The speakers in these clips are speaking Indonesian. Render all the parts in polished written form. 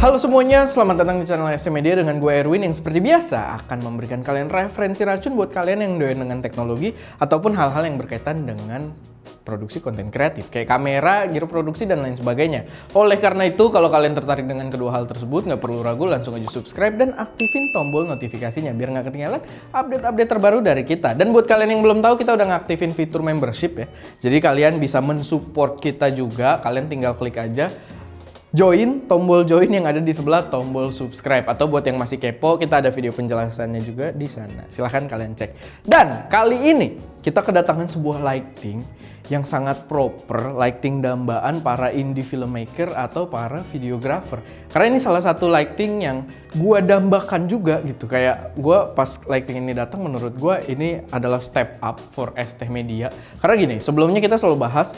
Halo semuanya, selamat datang di channel ST Media dengan gue Erwin yang seperti biasa akan memberikan kalian referensi racun buat kalian yang doyan dengan teknologi ataupun hal-hal yang berkaitan dengan produksi konten kreatif kayak kamera, gear produksi, dan lain sebagainya. Oleh karena itu, kalau kalian tertarik dengan kedua hal tersebut, nggak perlu ragu, langsung aja subscribe dan aktifin tombol notifikasinya biar nggak ketinggalan update-update terbaru dari kita. Dan buat kalian yang belum tahu, kita udah ngaktifin fitur membership ya. Jadi kalian bisa mensupport kita juga, kalian tinggal klik aja tombol join yang ada di sebelah tombol subscribe. Atau buat yang masih kepo, kita ada video penjelasannya juga di sana. Silahkan kalian cek. Dan kali ini kita kedatangan sebuah lighting yang sangat proper, lighting dambaan para indie filmmaker atau para videographer. Karena ini salah satu lighting yang gua dambakan juga gitu. Kayak gua pas lighting ini datang, menurut gua ini adalah step up for ST Media. Karena gini, sebelumnya kita selalu bahas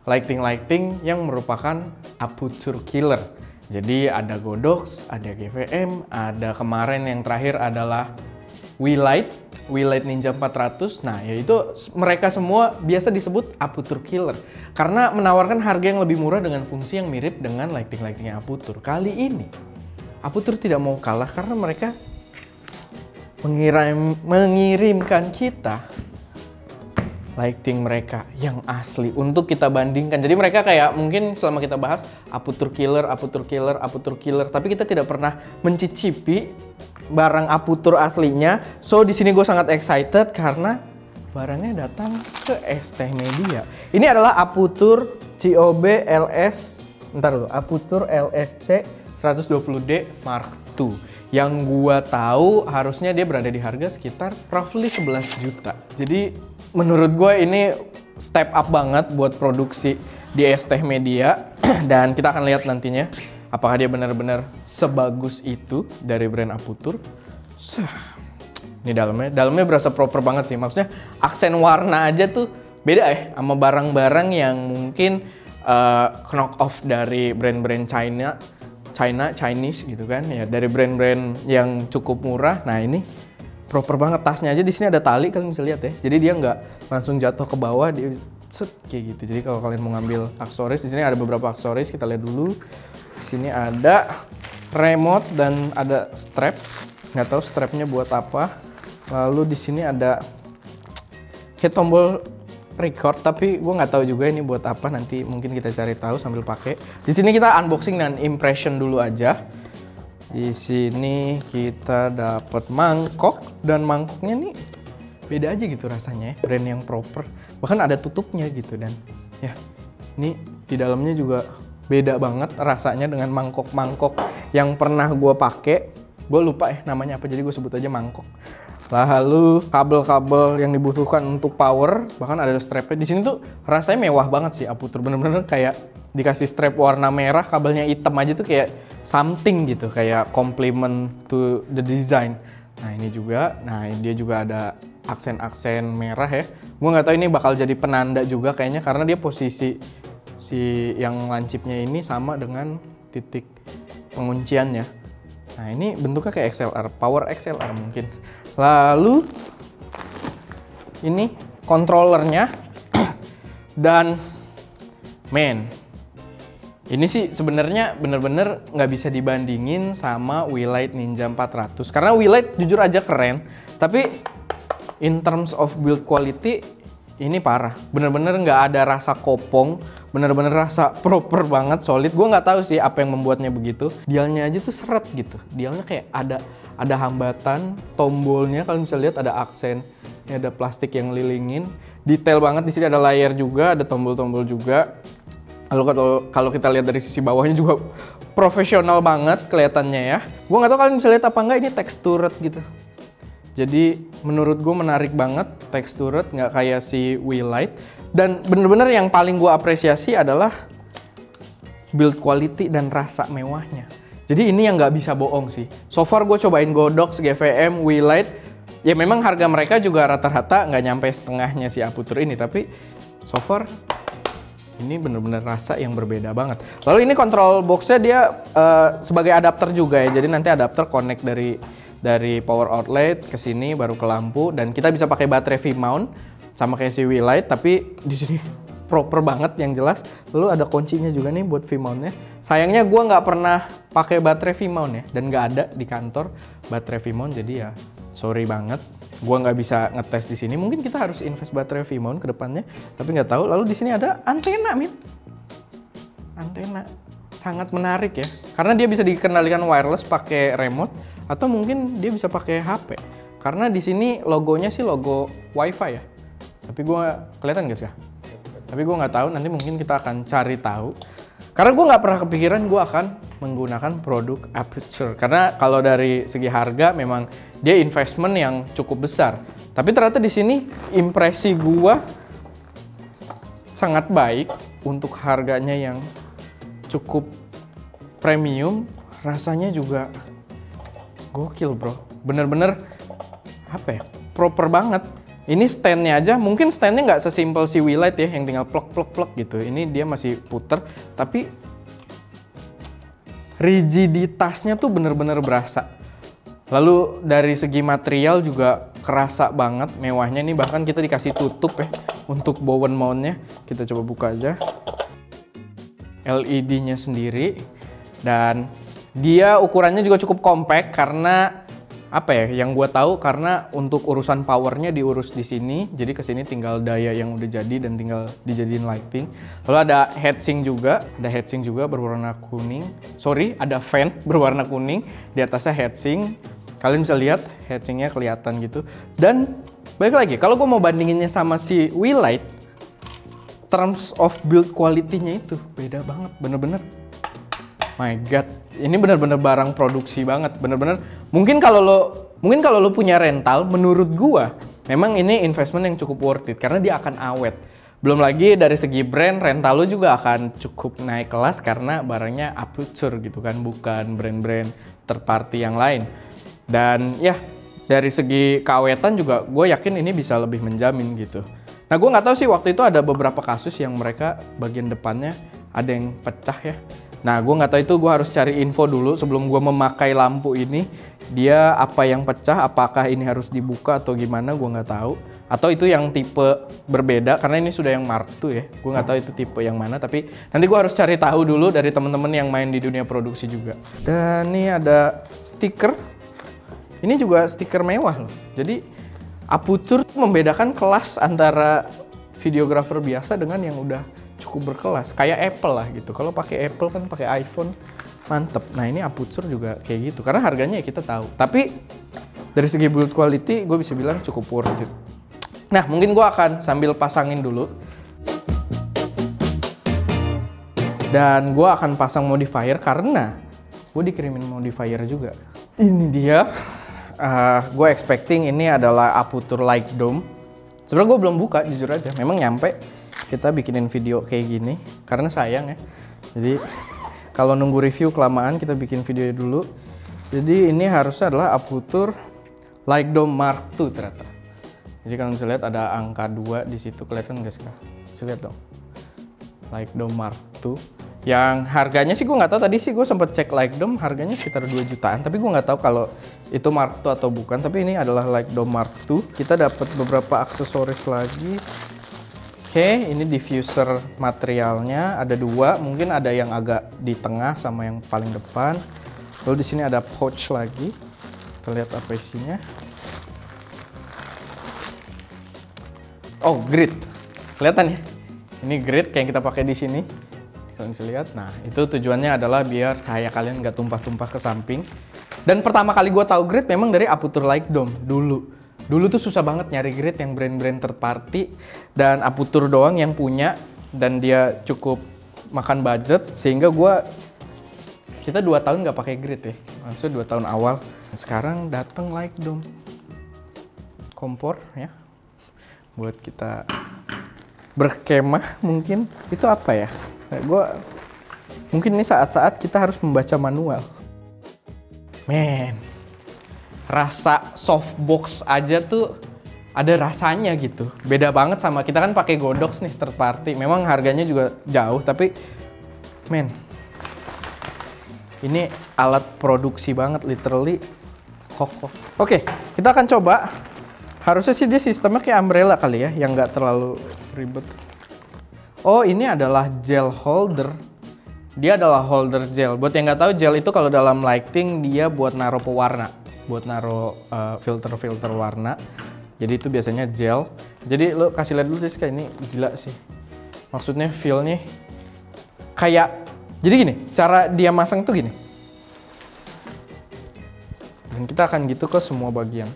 lighting yang merupakan aperture killer. Jadi ada Godox, ada GVM, ada kemarin yang terakhir adalah Wilight Ninja 400. Nah, yaitu mereka semua biasa disebut aperture killer karena menawarkan harga yang lebih murah dengan fungsi yang mirip dengan lighting-lightingnya aperture. Kali ini aperture tidak mau kalah karena mereka mengirimkan kita lighting mereka yang asli untuk kita bandingkan. Jadi mereka kayak mungkin selama kita bahas aperture killer, tapi kita tidak pernah mencicipi barang aperture aslinya. So di sini gue sangat excited karena barangnya datang ke ST Media. Ini adalah aperture COB LS, aperture LSC 120D Mark II. Yang gua tahu harusnya dia berada di harga sekitar roughly 11 juta. Jadi menurut gua ini step up banget buat produksi di ST Media. Dan kita akan lihat nantinya apakah dia benar-benar sebagus itu dari brand aperture. Ini dalamnya berasa proper banget sih. Maksudnya aksen warna aja tuh beda ya sama barang-barang yang mungkin knock off dari brand-brand Chinese gitu kan ya, dari brand-brand yang cukup murah. Nah ini proper banget, tasnya aja di sini ada tali, kalian bisa lihat ya. Jadi dia nggak langsung jatuh ke bawah, dia set kayak gitu. Jadi kalau kalian mau ngambil aksesoris, di sini ada beberapa aksesoris, kita lihat dulu. Di sini ada remote dan ada strap, nggak tahu strapnya buat apa. Lalu di sini ada kayak tombol record, tapi gue nggak tahu juga ini buat apa, nanti mungkin kita cari tahu sambil pakai. Di sini kita unboxing dan impression dulu aja. Di sini kita dapat mangkok, dan mangkoknya nih beda aja gitu rasanya ya, brand yang proper. Bahkan ada tutupnya gitu, dan ya ini di dalamnya juga beda banget rasanya dengan mangkok-mangkok yang pernah gue pakai. Gue lupa ya namanya apa, jadi gue sebut aja mangkok. Lalu kabel-kabel yang dibutuhkan untuk power, bahkan ada strapnya. Di sini tuh rasanya mewah banget sih aperture, bener-bener kayak dikasih strap warna merah, kabelnya hitam aja tuh kayak something gitu, kayak compliment to the design. Nah ini juga, dia juga ada aksen-aksen merah ya. Gue nggak tahu ini bakal jadi penanda juga kayaknya, karena dia posisi si yang lancipnya ini sama dengan titik pengunciannya. Nah ini bentuknya kayak XLR, power XLR mungkin. Lalu ini controllernya dan ini sih sebenarnya bener-bener nggak bisa dibandingin sama Wilight Ninja 400 karena Wilight jujur aja keren, tapi in terms of build quality ini parah, bener-bener nggak ada rasa kopong, bener-bener rasa proper banget, solid. Gue nggak tahu sih apa yang membuatnya begitu. Dialnya aja tuh seret gitu, dialnya kayak ada hambatan, tombolnya kalian bisa lihat ada aksen, ini ada plastik yang lilingin, detail banget. Di sini ada layar juga, ada tombol-tombol juga. Lalu kalau kita lihat dari sisi bawahnya juga profesional banget kelihatannya ya. Gue nggak tahu kalian bisa lihat apa nggak, ini textured gitu. Jadi menurut gue menarik banget, textured, nggak kayak si Wilight. Dan bener-bener yang paling gue apresiasi adalah build quality dan rasa mewahnya. Jadi ini yang nggak bisa bohong sih. So far gue cobain Godox, GVM, Wilight. Ya memang harga mereka juga rata-rata nggak nyampe setengahnya si aperture ini. Tapi so far ini bener-bener rasa yang berbeda banget. Lalu ini control box-nya dia sebagai adapter juga ya. Jadi nanti adapter connect dari power outlet ke sini baru ke lampu, dan kita bisa pakai baterai V-mount sama kayak si Wilight, tapi di sini proper banget yang jelas. Lalu ada kuncinya juga nih buat V-mount-nya. Sayangnya gue nggak pernah pakai baterai V-mount ya, dan nggak ada di kantor baterai V-mount, jadi ya sorry banget. Gue nggak bisa ngetes di sini. Mungkin kita harus invest baterai V-mount ke depannya, tapi nggak tahu. Lalu di sini ada antena, Min. Antena sangat menarik ya, karena dia bisa dikendalikan wireless pakai remote, atau mungkin dia bisa pakai HP. Karena di sini logonya sih logo WiFi ya. Tapi gue kelihatan guys ya. Tapi gue nggak tahu. Nanti mungkin kita akan cari tahu. Karena gue nggak pernah kepikiran gue akan menggunakan produk Aputure. Karena kalau dari segi harga memang dia investment yang cukup besar. Tapi ternyata di sini impresi gue sangat baik untuk harganya yang cukup premium. Rasanya juga gokil bro. Bener-bener apa ya? Proper banget. Ini standnya aja, mungkin standnya nggak sesimpel si Wilight ya, yang tinggal plek gitu. Ini dia masih puter, tapi rigiditasnya tuh bener-bener berasa. Lalu dari segi material juga kerasa banget mewahnya. Ini bahkan kita dikasih tutup ya untuk bowen mount-nya. Kita coba buka aja. LED-nya sendiri, dan dia ukurannya juga cukup compact karena apa ya, yang gue tahu karena untuk urusan powernya diurus di sini, jadi kesini tinggal daya yang udah jadi dan tinggal dijadiin lighting. Lalu ada heatsink juga, berwarna kuning. Sorry, ada fan berwarna kuning, di atasnya heatsink. Kalian bisa lihat heatsinknya kelihatan gitu. Dan balik lagi, kalau gue mau bandinginnya sama si Wilight, terms of build quality-nya itu beda banget, bener-bener. My God, ini bener-bener barang produksi banget, bener-bener. Mungkin kalau lo punya rental, menurut gua, memang ini investment yang cukup worth it karena dia akan awet. Belum lagi dari segi brand, rental lo juga akan cukup naik kelas karena barangnya Aputure gitu kan, bukan brand-brand third party yang lain. Dan ya, dari segi keawetan juga, gue yakin ini bisa lebih menjamin gitu. Nah, gue nggak tahu sih waktu itu ada beberapa kasus yang mereka bagian depannya ada yang pecah ya. Nah, gue nggak tahu itu, gue harus cari info dulu sebelum gue memakai lampu ini. Dia apa yang pecah, apakah ini harus dibuka atau gimana, gue nggak tahu. Atau itu yang tipe berbeda, karena ini sudah yang Mark II ya. Gue nggak tahu itu tipe yang mana, tapi nanti gue harus cari tahu dulu dari teman-teman yang main di dunia produksi juga. Dan ini ada stiker. Ini juga stiker mewah loh. Jadi Aputure membedakan kelas antara videographer biasa dengan yang udah cukup berkelas, kayak Apple lah gitu. Kalau pakai Apple kan pakai iPhone mantep. Nah, ini Aputure juga kayak gitu karena harganya ya kita tahu. Tapi dari segi build quality gue bisa bilang cukup worth it. Nah, mungkin gue akan sambil pasangin dulu. Dan gue akan pasang modifier karena gue dikirimin modifier juga. Ini dia. Gue expecting ini adalah Aputure Light Dome. Sebenarnya gue belum buka, jujur aja. Memang nyampe kita bikinin video kayak gini karena sayang ya. Jadi kalau nunggu review kelamaan, kita bikin video dulu. Jadi ini harusnya adalah Aputure Light Dome Mark II ternyata. Jadi kalian bisa lihat ada angka 2 di situ, kelihatan nggak sih? Bisa lihat dong. Light Dome Mark II. Yang harganya sih gue nggak tahu, tadi sih gue sempet cek Light Dome harganya sekitar 2 jutaan, tapi gue nggak tahu kalau itu Mark II atau bukan. Tapi ini adalah Light Dome Mark II. Kita dapat beberapa aksesoris lagi. Oke, ini diffuser materialnya ada 2, mungkin ada yang agak di tengah sama yang paling depan. Lalu di sini ada pouch lagi. Kita lihat apa isinya. Oh, grid. Kelihatan ya? Ini grid kayak yang kita pakai di sini. Kalian bisa lihat. Nah, itu tujuannya adalah biar cahaya kalian nggak tumpah-tumpah ke samping. Dan pertama kali gue tahu grid memang dari Aputure Light Dome dulu. Dulu tuh susah banget nyari grid yang brand-brand third party, dan Aputure doang yang punya, dan dia cukup makan budget sehingga kita 2 tahun nggak pakai grid ya, maksudnya 2 tahun awal. Sekarang datang Light Dome, kompor ya, buat kita berkemah mungkin. Itu apa ya? Mungkin ini saat-saat kita harus membaca manual. Rasa softbox aja tuh ada rasanya gitu. Beda banget sama kita kan pakai Godox nih third party. Memang harganya juga jauh, tapi ini alat produksi banget, literally kokoh. Oke, kita akan coba. Harusnya sih dia sistemnya kayak umbrella kali ya, yang nggak terlalu ribet. Oh, ini adalah gel holder. Dia adalah holder gel. Buat yang nggak tahu, gel itu kalau dalam lighting dia buat naruh pewarna, buat naruh filter-filter warna. Jadi itu biasanya gel. Jadi lo kasih lihat dulu sih, kayak ini gila sih. Maksudnya feel-nya kayak, jadi gini, cara dia masang tuh gini. Dan kita akan gitu ke semua bagian.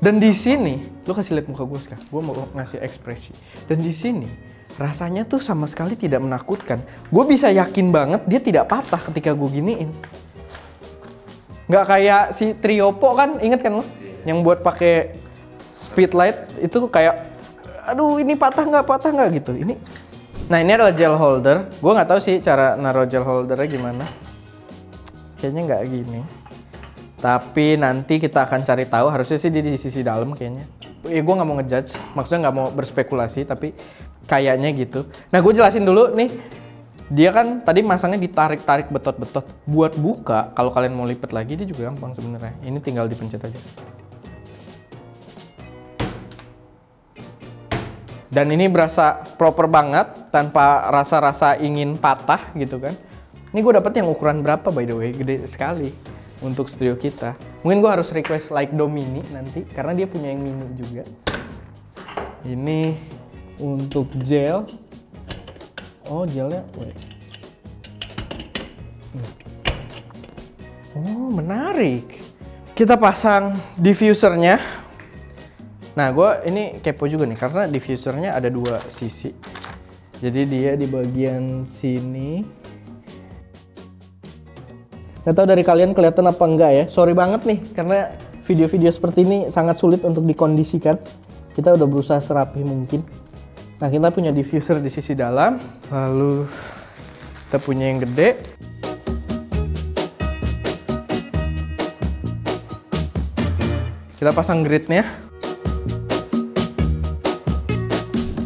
Dan di sini, lo kasih lihat muka gue sekarang. Gue mau ngasih ekspresi. Dan di sini rasanya tuh sama sekali tidak menakutkan. Gue bisa yakin banget dia tidak patah ketika gue giniin. Nggak kayak si Triopo kan, inget kan lo? Yang buat pakai speedlight itu kayak, aduh ini patah nggak gitu. Ini, nah ini adalah gel holder. Gue nggak tahu sih cara naruh gel holdernya gimana. Kayaknya nggak gini. Tapi nanti kita akan cari tahu. Harusnya sih di sisi dalam kayaknya. Gue nggak mau ngejudge, maksudnya nggak mau berspekulasi, tapi kayaknya gitu. Nah, gue jelasin dulu nih. Dia kan tadi masangnya ditarik-tarik betot-betot. Buat buka, kalau kalian mau lipat lagi, dia juga gampang sebenarnya. Ini tinggal dipencet aja. Dan ini berasa proper banget, tanpa rasa-rasa ingin patah gitu kan. Ini gue dapet yang ukuran berapa by the way, gede sekali untuk studio kita. Mungkin gue harus request like Domini nanti, karena dia punya yang mini juga. Ini untuk gel. Oh, gelnya. Oh, menarik. Kita pasang diffusernya. Nah, gue ini kepo juga nih, karena diffusernya ada dua sisi. Jadi dia di bagian sini. Nggak tahu dari kalian kelihatan apa enggak ya. Sorry banget nih, karena video-video seperti ini sangat sulit untuk dikondisikan. Kita udah berusaha serapi mungkin. Nah, kita punya diffuser di sisi dalam. Lalu kita punya yang gede. Kita pasang gridnya.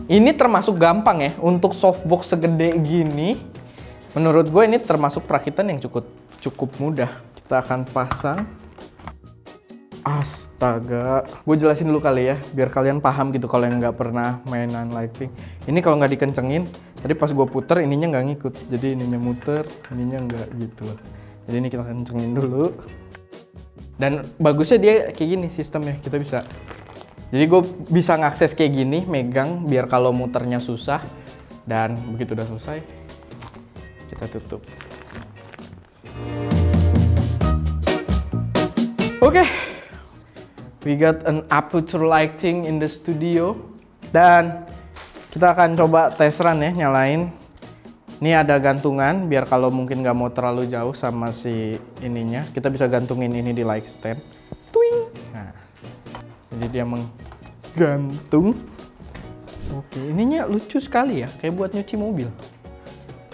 Ini termasuk gampang ya, untuk softbox segede gini. Menurut gue ini termasuk perakitan yang cukup mudah. Kita akan pasang. Astaga, gue jelasin dulu kali ya, biar kalian paham gitu kalau yang nggak pernah mainan lighting. Ini kalau nggak dikencengin, tadi pas gue puter ininya nggak ngikut. Jadi ininya muter, ininya nggak gitu. Jadi ini kita kencengin dulu. Dan bagusnya dia kayak gini sistemnya, kita bisa. Jadi gue bisa ngakses kayak gini, megang biar kalau muternya susah. Dan begitu udah selesai, kita tutup. Oke, we got an aperture lighting in the studio. Dan kita akan coba test run ya, nyalain. Ini ada gantungan, biar kalau mungkin nggak mau terlalu jauh sama si ininya, kita bisa gantungin ini di light stand. Twing! Nah, jadi dia menggantung. Oke, ininya lucu sekali ya, kayak buat nyuci mobil.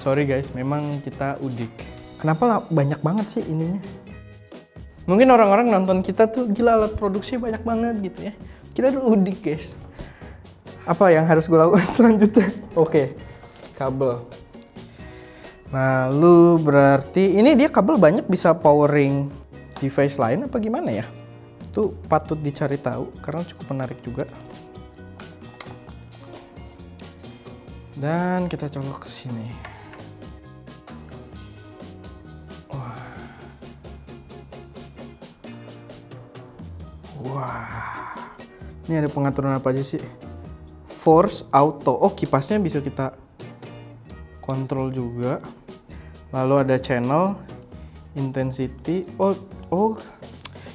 Sorry guys, memang kita udik. Kenapa banyak banget sih ininya? Mungkin orang-orang nonton kita tuh gila, alat produksi banyak banget gitu ya. Kita tuh udik guys. Apa yang harus gue lakukan selanjutnya? Oke, kabel. Lalu berarti ini dia kabel banyak, bisa powering device lain apa gimana ya? Itu patut dicari tahu karena cukup menarik juga. Dan kita colok ke sini. Wah. Ini ada pengaturan apa aja sih? Force, auto. Oh, kipasnya bisa kita kontrol juga. Lalu ada channel, intensity. Oh,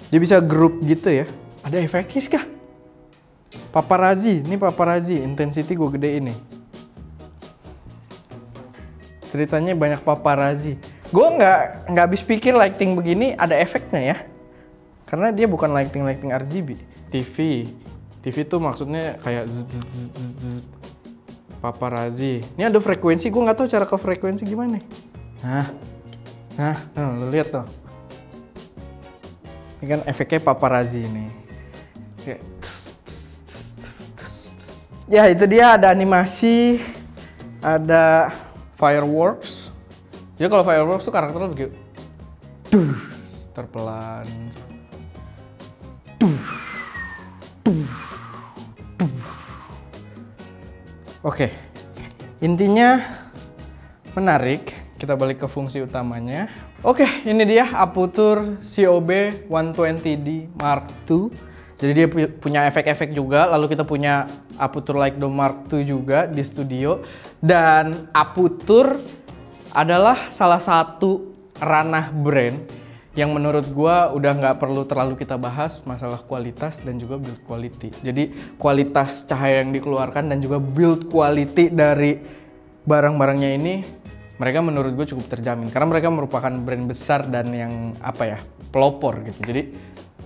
dia bisa group gitu ya. Ada efeknya kah? Paparazzi, ini paparazzi. Intensity gue gede ini. Ceritanya banyak paparazzi. Gue nggak habis pikir lighting begini ada efeknya ya. Karena dia bukan lighting RGB. TV tuh maksudnya kayak zzz. Paparazzi. Ini ada frekuensi, gue nggak tahu cara ke frekuensi gimana. Nah, lo lihat tuh. Ini kan efeknya paparazzi ini. Kayak ya itu dia, ada animasi, ada fireworks. Jadi kalau fireworks tuh karakternya begitu. Terpelan. Oke. Intinya menarik. Kita balik ke fungsi utamanya. Oke, ini dia Aputure COB 120D Mark II. Jadi dia punya efek-efek juga. Lalu kita punya Aputure Like Dome Mark II juga di studio. Dan Aputure adalah salah satu ranah brand yang menurut gua udah nggak perlu terlalu kita bahas masalah kualitas dan juga build quality. Jadi kualitas cahaya yang dikeluarkan dan juga build quality dari barang-barangnya ini, mereka menurut gue cukup terjamin karena mereka merupakan brand besar dan yang pelopor gitu. Jadi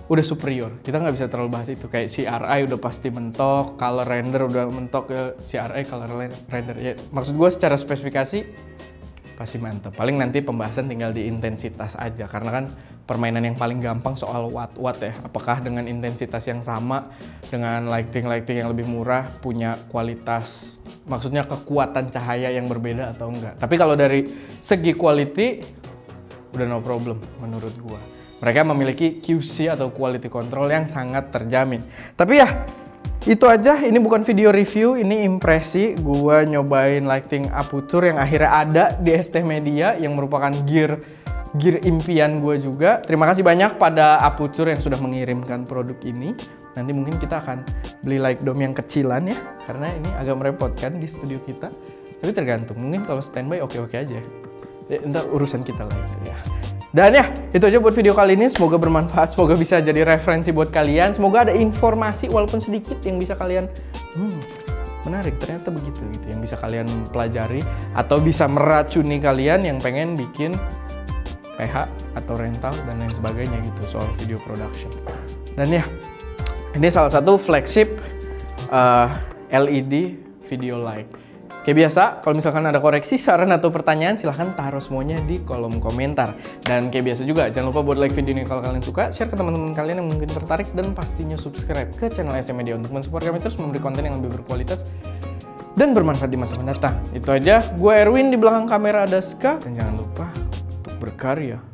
udah superior. Kita nggak bisa terlalu bahas itu. Kayak CRI udah pasti mentok, color render udah mentok ke CRI color render. Ya, maksud gue secara spesifikasi pasti mantap. Paling nanti pembahasan tinggal di intensitas aja karena kan permainan yang paling gampang soal watt ya. Apakah dengan intensitas yang sama dengan lighting yang lebih murah punya kualitas, maksudnya kekuatan cahaya yang berbeda atau enggak. Tapi kalau dari segi quality udah no problem menurut gua. Mereka memiliki QC atau quality control yang sangat terjamin. Tapi ya itu aja, ini bukan video review, ini impresi gua nyobain lighting Aputure yang akhirnya ada di ST Media yang merupakan gear impian gue juga. Terima kasih banyak pada Aputure yang sudah mengirimkan produk ini. Nanti mungkin kita akan beli light dome yang kecilan ya, karena ini agak merepotkan di studio kita. Tapi tergantung, mungkin kalau standby oke-oke aja. Ya, entar urusan kita lah itu ya. Dan ya, itu aja buat video kali ini. Semoga bermanfaat, semoga bisa jadi referensi buat kalian. Semoga ada informasi walaupun sedikit yang bisa kalian menarik, ternyata begitu gitu, yang bisa kalian pelajari atau bisa meracuni kalian yang pengen bikin PH atau rental dan lain sebagainya gitu soal video production. Dan ya, ini salah satu flagship LED video light. Kayak biasa, kalau misalkan ada koreksi, saran atau pertanyaan, silahkan taruh semuanya di kolom komentar. Dan kayak biasa juga, jangan lupa buat like video ini kalau kalian suka, share ke teman-teman kalian yang mungkin tertarik, dan pastinya subscribe ke channel ST Media untuk mensupport kami terus memberi konten yang lebih berkualitas dan bermanfaat di masa mendatang. Itu aja, gue Erwin, di belakang kamera ada Ska, dan jangan lupa untuk berkarya.